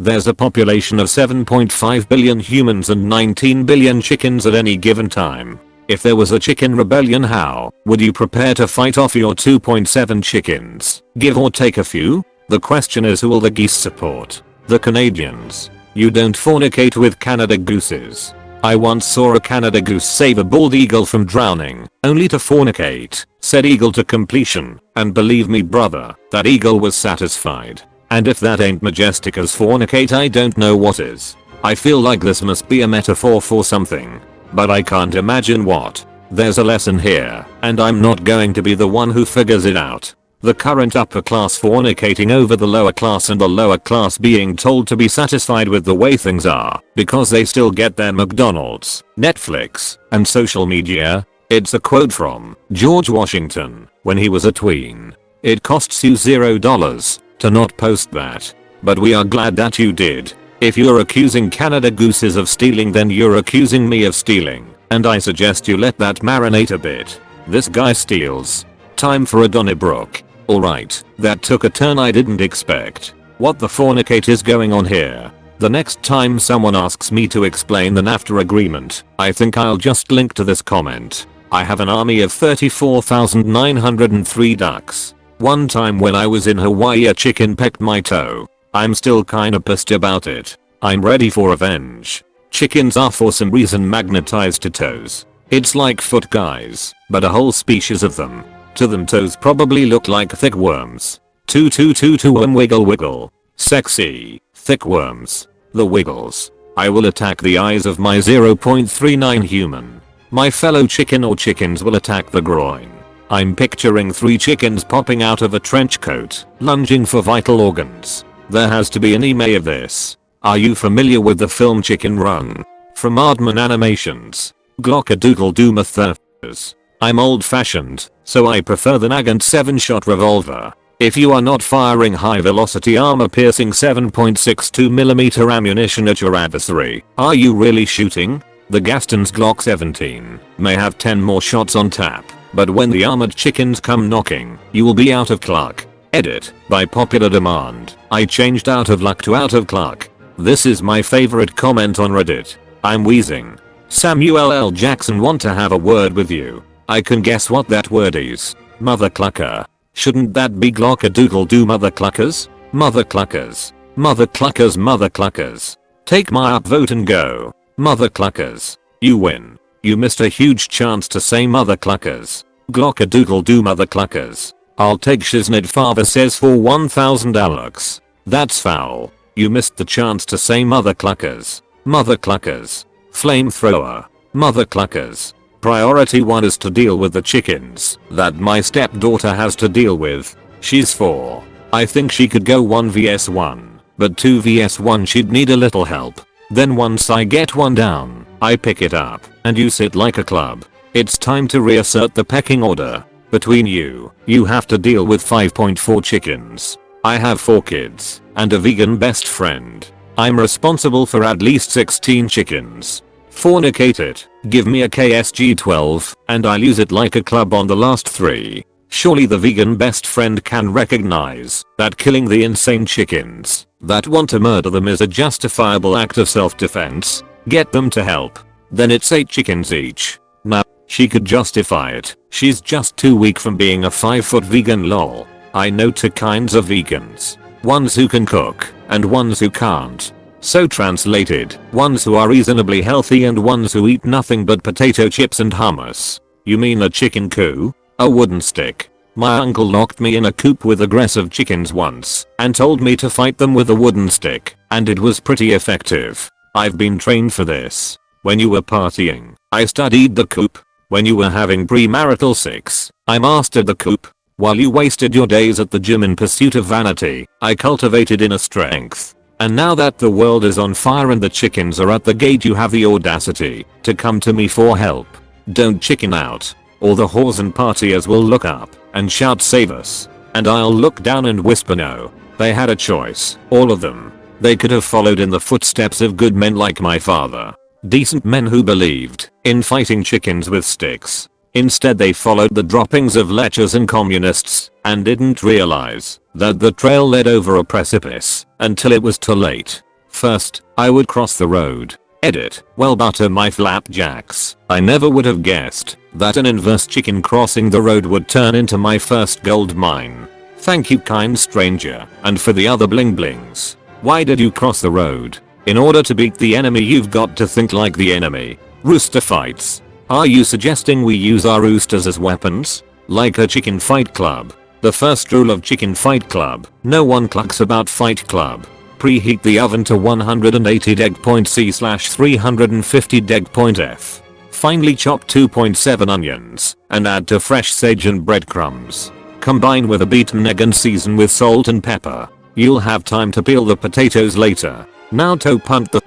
There's a population of 7.5 billion humans and 19 billion chickens at any given time. If there was a chicken rebellion, how would you prepare to fight off your 2.7 chickens? Give or take a few? The question is, who will the geese support? The Canadians. You don't fornicate with Canada gooses. I once saw a Canada goose save a bald eagle from drowning, only to fornicate said eagle to completion, and believe me brother, that eagle was satisfied. And if that ain't majestic as fornicate, I don't know what is. I feel like this must be a metaphor for something, but I can't imagine what. There's a lesson here, and I'm not going to be the one who figures it out. The current upper class fornicating over the lower class, and the lower class being told to be satisfied with the way things are because they still get their McDonald's, Netflix, and social media. It's a quote from George Washington when he was a tween. It costs you $0 to not post that. But we are glad that you did. If you're accusing Canada gooses of stealing, then you're accusing me of stealing, and I suggest you let that marinate a bit. This guy steals. Time for a Donnybrook. Alright, that took a turn I didn't expect. What the fornicate is going on here? The next time someone asks me to explain the NAFTA agreement, I think I'll just link to this comment. I have an army of 34,903 ducks. One time when I was in Hawaii, a chicken pecked my toe. I'm still kinda pissed about it. I'm ready for revenge. Chickens are for some reason magnetized to toes. It's like foot guys, but a whole species of them. To them toes probably look like thick worms. Wiggle wiggle. Sexy, thick worms. The wiggles. I will attack the eyes of my 0.39 human. My fellow chicken or chickens will attack the groin. I'm picturing 3 chickens popping out of a trench coat, lunging for vital organs. There has to be an anime of this. Are you familiar with the film Chicken Run? From Aardman Animations. Glockadoodle-doo motherfuckers. I'm old fashioned, so I prefer the Nagant 7-shot revolver. If you are not firing high velocity armor piercing 7.62mm ammunition at your adversary, are you really shooting? The Gaston's Glock 17 may have 10 more shots on tap, but when the armored chickens come knocking, you will be out of luck. Edit. By popular demand, I changed out of luck to out of luck. This is my favorite comment on Reddit. I'm wheezing. Samuel L. Jackson want to have a word with you. I can guess what that word is. Mother clucker. Shouldn't that be glockadoodle-doo mother cluckers? Mother cluckers. Mother cluckers, mother cluckers. Take my upvote and go. Mother cluckers. You win. You missed a huge chance to say mother cluckers. Glockadoodle-doo mother cluckers. I'll take Shizned Father says for 1,000 Alex. That's foul. You missed the chance to say mother cluckers. Mother cluckers. Flamethrower. Mother cluckers. Priority 1 is to deal with the chickens that my stepdaughter has to deal with. She's 4. I think she could go 1 vs 1, but 2 vs 1 she'd need a little help. Then once I get one down, I pick it up and use it like a club. It's time to reassert the pecking order. Between you have to deal with 5.4 chickens. I have 4 kids and a vegan best friend. I'm responsible for at least 16 chickens. Fornicate it, give me a KSG-12, and I'll use it like a club on the last 3. Surely the vegan best friend can recognize that killing the insane chickens that want to murder them is a justifiable act of self-defense. Get them to help. Then it's 8 chickens each. Now, she could justify it. She's just too weak from being a 5-foot vegan lol. I know 2 kinds of vegans. Ones who can cook, and ones who can't. So translated, ones who are reasonably healthy and ones who eat nothing but potato chips and hummus. You mean a chicken coop? A wooden stick. My uncle locked me in a coop with aggressive chickens once and told me to fight them with a wooden stick, and it was pretty effective. I've been trained for this. When you were partying, I studied the coop. When you were having premarital sex, I mastered the coop. While you wasted your days at the gym in pursuit of vanity, I cultivated inner strength. And now that the world is on fire and the chickens are at the gate, you have the audacity to come to me for help. Don't chicken out, or the whores and partiers will look up and shout save us. And I'll look down and whisper no. They had a choice, all of them. They could have followed in the footsteps of good men like my father. Decent men who believed in fighting chickens with sticks. Instead they followed the droppings of lechers and communists and didn't realize that the trail led over a precipice until it was too late. First, I would cross the road. Edit. Well, butter my flapjacks. I never would have guessed that an inverse chicken crossing the road would turn into my first gold mine. Thank you, kind stranger. And for the other bling blings. Why did you cross the road? In order to beat the enemy, you've got to think like the enemy. Rooster fights. Are you suggesting we use our roosters as weapons? Like a chicken fight club. The first rule of chicken fight club. No one clucks about fight club. Preheat the oven to 180 deg point C/350 deg point F. Finely chop 2.7 onions and add to fresh sage and breadcrumbs. Combine with a beaten egg and season with salt and pepper. You'll have time to peel the potatoes later. Now toe punt the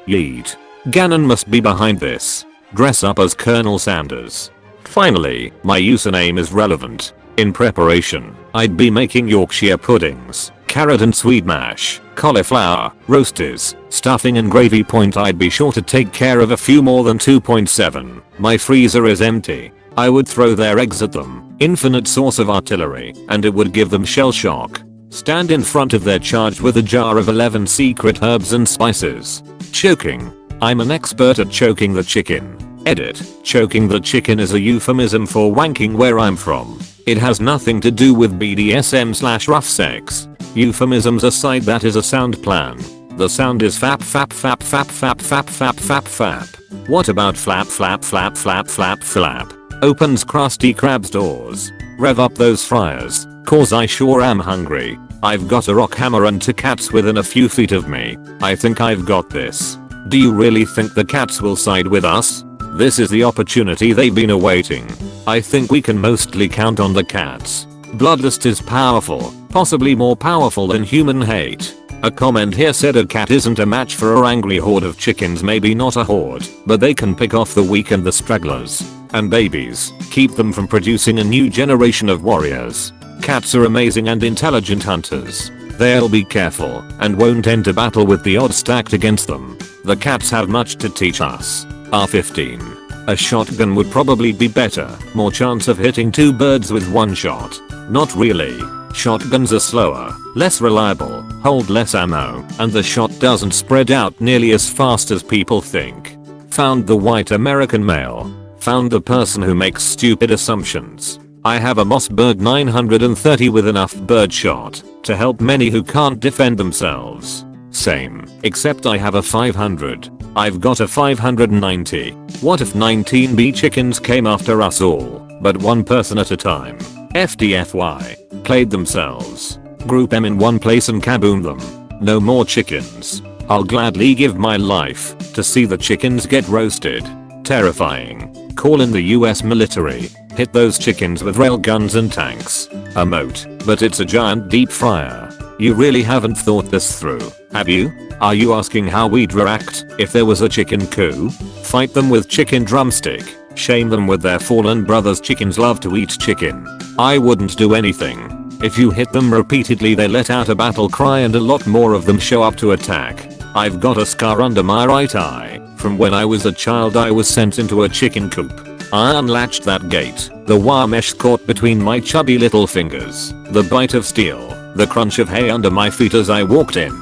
yeet. Gannon must be behind this. Dress up as Colonel Sanders. Finally, my username is relevant. In preparation, I'd be making Yorkshire puddings, carrot and sweet mash, cauliflower, roasties, stuffing and gravy. I'd be sure to take care of a few more than 2.7. My freezer is empty. I would throw their eggs at them, infinite source of artillery, and it would give them shell shock. Stand in front of their charge with a jar of 11 secret herbs and spices. Choking. I'm an expert at choking the chicken. Edit. Choking the chicken is a euphemism for wanking where I'm from. It has nothing to do with BDSM/rough sex. Euphemisms aside, that is a sound plan. The sound is fap fap fap fap fap fap fap fap fap. What about flap flap flap flap flap flap? Opens Krusty Krab's doors. Rev up those fryers, cause I sure am hungry. I've got a rock hammer and 2 cats within a few feet of me. I think I've got this. Do you really think the cats will side with us? This is the opportunity they've been awaiting. I think we can mostly count on the cats. Bloodlust is powerful, possibly more powerful than human hate. A comment here said a cat isn't a match for a angry horde of chickens. Maybe not a horde, but they can pick off the weak and the stragglers. And babies, keep them from producing a new generation of warriors. Cats are amazing and intelligent hunters. They'll be careful and won't enter battle with the odds stacked against them. The cats have much to teach us. R15. A shotgun would probably be better. More chance of hitting 2 birds with 1 shot. Not really. Shotguns are slower, less reliable, hold less ammo, and the shot doesn't spread out nearly as fast as people think. Found the white American male. Found the person who makes stupid assumptions. I have a Mossberg 930 with enough birdshot to help many who can't defend themselves. Same, except I have a 500. I've got a 590. What if 19B chickens came after us all, but one person at a time? FDFY. Played themselves. Group them in one place and kaboom them. No more chickens. I'll gladly give my life to see the chickens get roasted. Terrifying. Call in the US military. Hit those chickens with railguns and tanks. A moat, but it's a giant deep fryer. You really haven't thought this through, have you? Are you asking how we'd react if there was a chicken coup? Fight them with chicken drumstick. Shame them with their fallen brothers. Chickens love to eat chicken. I wouldn't do anything. If you hit them repeatedly, they let out a battle cry and a lot more of them show up to attack. I've got a scar under my right eye. From when I was a child, I was sent into a chicken coop. I unlatched that gate. The wire mesh caught between my chubby little fingers. The bite of steel. The crunch of hay under my feet as I walked in.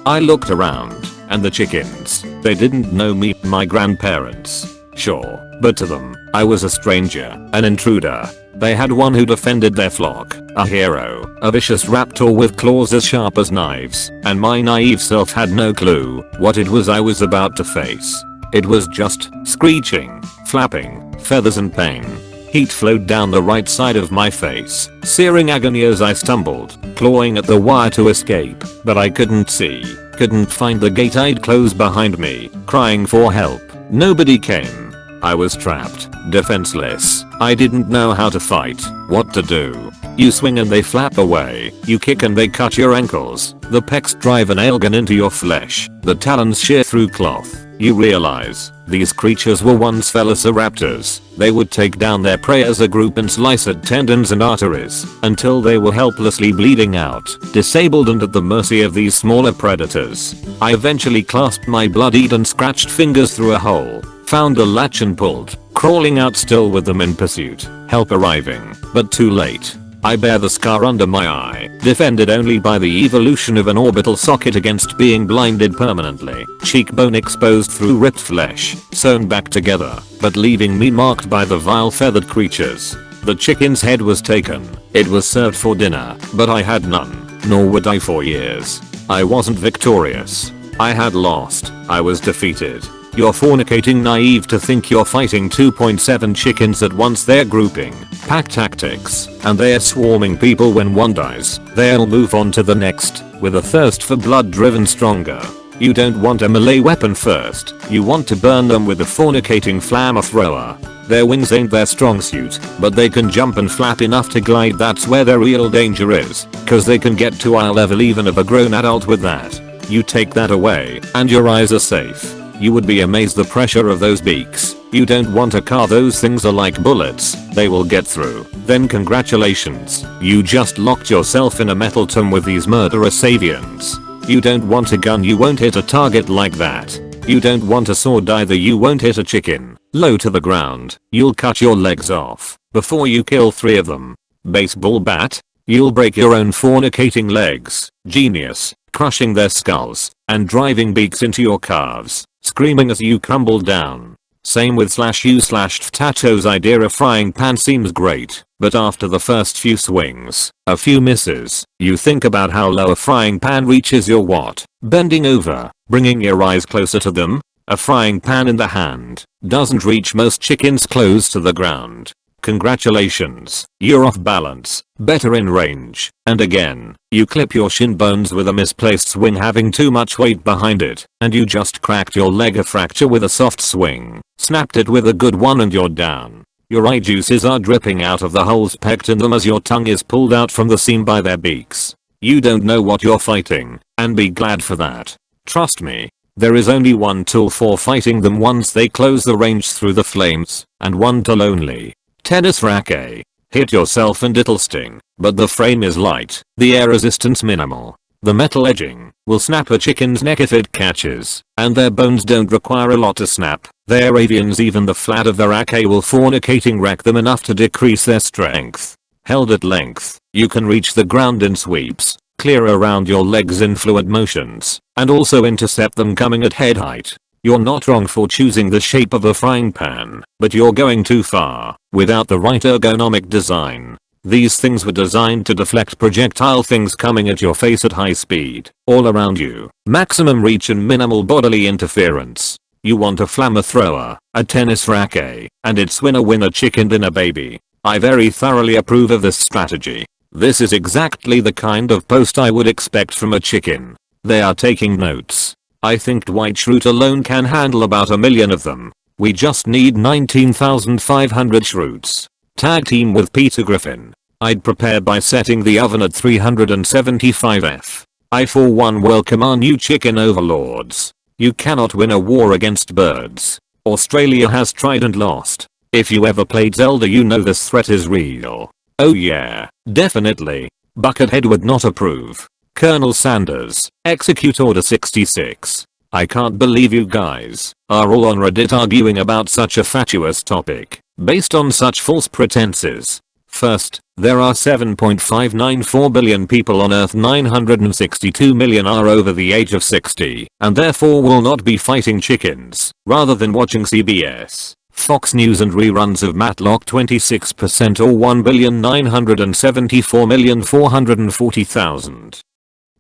I looked around, and the chickens, they didn't know me, my grandparents. Sure, but to them, I was a stranger, an intruder. They had one who defended their flock, a hero, a vicious raptor with claws as sharp as knives, and my naive self had no clue what it was I was about to face. It was just screeching, flapping, feathers and pain. Heat flowed down the right side of my face, searing agony as I stumbled, clawing at the wire to escape, but I couldn't see, couldn't find the gate. I'd closed behind me, crying for help. Nobody came. I was trapped, defenseless. I didn't know how to fight, what to do. You swing and they flap away, you kick and they cut your ankles, the pecs drive an nailgun into your flesh, the talons shear through cloth. You realize, these creatures were once velociraptors. They would take down their prey as a group and slice at tendons and arteries until they were helplessly bleeding out, disabled and at the mercy of these smaller predators. I eventually clasped my bloodied and scratched fingers through a hole, found the latch and pulled, crawling out still with them in pursuit, help arriving, but too late. I bear the scar under my eye, defended only by the evolution of an orbital socket against being blinded permanently. Cheekbone exposed through ripped flesh, sewn back together, but leaving me marked by the vile feathered creatures. The chicken's head was taken. It was served for dinner, but I had none, nor would I for years. I wasn't victorious. I had lost. I was defeated. You're fornicating naive to think you're fighting 2.7 chickens at once. They're grouping, pack tactics, and they're swarming people. When one dies, they'll move on to the next, with a thirst for blood driven stronger. You don't want a melee weapon first, you want to burn them with a fornicating flamethrower. Their wings ain't their strong suit, but they can jump and flap enough to glide. That's where their real danger is, cause they can get to eye level even of a grown adult with that. You take that away, and your eyes are safe. You would be amazed the pressure of those beaks. You don't want a car. Those things are like bullets. They will get through. Then congratulations. You just locked yourself in a metal tomb with these murderous avians. You don't want a gun. You won't hit a target like that. You don't want a sword either. You won't hit a chicken. Low to the ground. You'll cut your legs off before you kill 3 of them. Baseball bat? You'll break your own fornicating legs. Genius. Crushing their skulls and driving beaks into your calves, screaming as you crumble down. Same with /u/Tato's idea. A frying pan seems great, but after the first few swings, a few misses, you think about how low a frying pan reaches your what? Bending over, bringing your eyes closer to them. A frying pan in the hand doesn't reach most chickens close to the ground. Congratulations, you're off balance, better in range, and again, you clip your shin bones with a misplaced swing having too much weight behind it, and you just cracked your leg a fracture with a soft swing, snapped it with a good one and you're down. Your eye juices are dripping out of the holes pecked in them as your tongue is pulled out from the seam by their beaks. You don't know what you're fighting, and be glad for that. Trust me. There is only one tool for fighting them once they close the range through the flames, and one tool only. Tennis racket. Hit yourself and it'll sting, but the frame is light, the air resistance minimal. The metal edging will snap a chicken's neck if it catches, and their bones don't require a lot to snap. They're avians. Even the flat of the racket will fornicating wreck them enough to decrease their strength. Held at length, you can reach the ground in sweeps, clear around your legs in fluid motions, and also intercept them coming at head height. You're not wrong for choosing the shape of a frying pan, but you're going too far without the right ergonomic design. These things were designed to deflect projectile things coming at your face at high speed, all around you. Maximum reach and minimal bodily interference. You want a flamethrower, a tennis racket, and it's winner chicken dinner baby. I very thoroughly approve of this strategy. This is exactly the kind of post I would expect from a chicken. They are taking notes. I think Dwight Schrute alone can handle about 1 million of them. We just need 19,500 Schrutes. Tag team with Peter Griffin. I'd prepare by setting the oven at 375F. I for one welcome our new chicken overlords. You cannot win a war against birds. Australia has tried and lost. If you ever played Zelda you know this threat is real. Oh yeah, definitely. Buckethead would not approve. Colonel Sanders, execute Order 66. I can't believe you guys are all on Reddit arguing about such a fatuous topic, based on such false pretenses. First, there are 7.594 billion people on Earth. 962 million are over the age of 60, and therefore will not be fighting chickens, rather than watching CBS, Fox News and reruns of Matlock. 26% or 1,974,440,000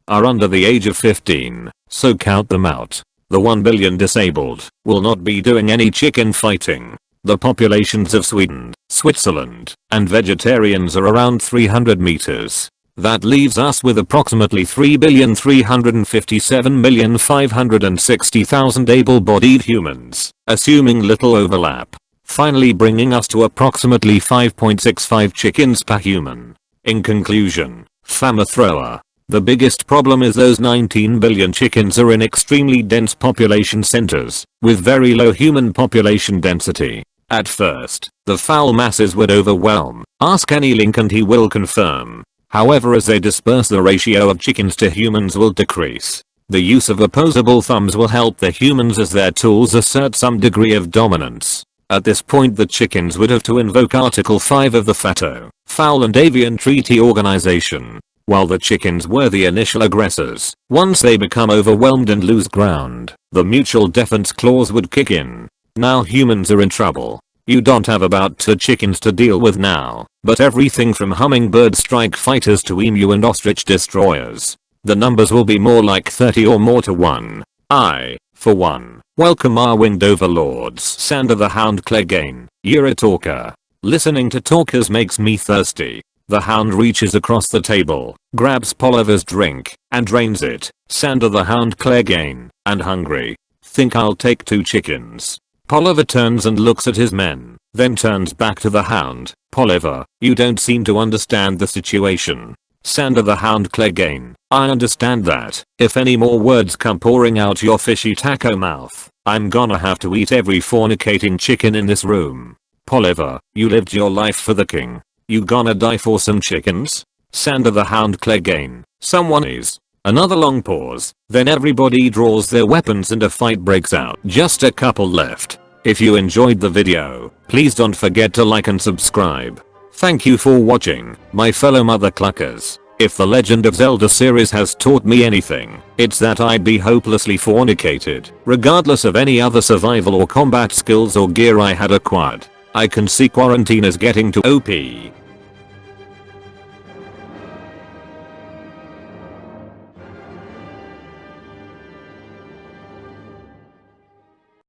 are under the age of 15, so count them out. The 1 billion disabled will not be doing any chicken fighting. The populations of Sweden, Switzerland, and vegetarians are around 300 meters. That leaves us with approximately 3,357,560,000 able-bodied humans, assuming little overlap, finally bringing us to approximately 5.65 chickens per human. In conclusion, flamethrower. The biggest problem is those 19 billion chickens are in extremely dense population centers, with very low human population density. At first, the foul masses would overwhelm. Ask any link and he will confirm. However, as they disperse, the ratio of chickens to humans will decrease. The use of opposable thumbs will help the humans as their tools assert some degree of dominance. At this point the chickens would have to invoke Article 5 of the FATO, foul and avian treaty organization, while the chickens were the initial aggressors. Once they become overwhelmed and lose ground, the mutual defense clause would kick in. Now humans are in trouble. You don't have about 2 chickens to deal with now, but everything from hummingbird strike fighters to emu and ostrich destroyers. The numbers will be more like 30 or more to 1. I, for one, welcome our winged overlords. Sander the Hound Clegane, you're a talker. Listening to talkers makes me thirsty. The hound reaches across the table, grabs Polliver's drink, and drains it. Sander the Hound Clegane, and hungry. Think I'll take 2 chickens. Polliver turns and looks at his men, then turns back to the hound. Polliver, you don't seem to understand the situation. Sander the Hound Clegane, I understand that. If any more words come pouring out your fishy taco mouth, I'm gonna have to eat every fornicating chicken in this room. Polliver, you lived your life for the king. You gonna die for some chickens? Sander the Hound Clegane, someone is. Another long pause, then everybody draws their weapons and a fight breaks out. Just a couple left. If you enjoyed the video, please don't forget to like and subscribe. Thank you for watching, my fellow mother cluckers. If the Legend of Zelda series has taught me anything, it's that I'd be hopelessly fornicated, regardless of any other survival or combat skills or gear I had acquired. I can see quarantine is getting too OP.